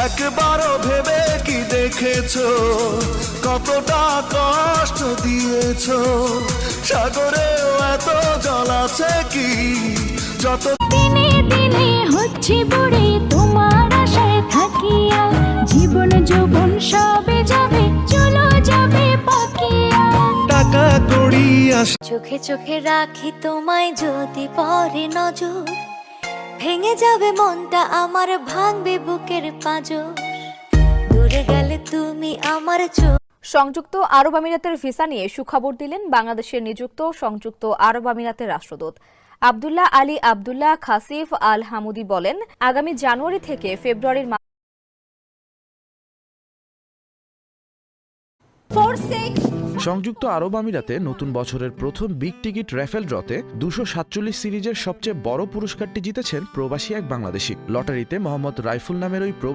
একবারও ভেবে কি দেখেছো কতটা কষ্ট দিয়েছো? সাগরেও এত জল আছে কি যত দিনে দিনে হচ্ছে বড়ে তোমার আশায় থাকিয়া, জীবন যৌবন সবে যাবে, চলো যাবে পাকিয়া। টাকা কড়ি আস চোখে চোখে রাখি তোমায় যদি পরে নজর, ভেঙে যাবে মনটা আমার, ভাঙবে বুকের পাঁজর, দূরে গেলে তুমি আমার চোখ। সংযুক্ত আরব আমিরাতের ভিসা নিয়ে সুখবর দিলেন বাংলাদেশে নিযুক্ত সংযুক্ত আরব আমিরাতের রাষ্ট্রদূত আব্দুল্লাহ আলী আব্দুল্লাহ খাসিফ আল হামুদি বলেন, আগামী জানুয়ারি থেকে ফেব্রুয়ারির সংযুক্ত আরব আমিরাতে নতুন বছরের প্রথম বিগ টিকিট র্যাফেল ড্রতে 247 সিরিজের সবচেয়ে বড় পুরস্কারটি জিতেছেন প্রবাসী এক বাংলাদেশি। লটারিতে মোহাম্মদ রাইফুল নামের ওই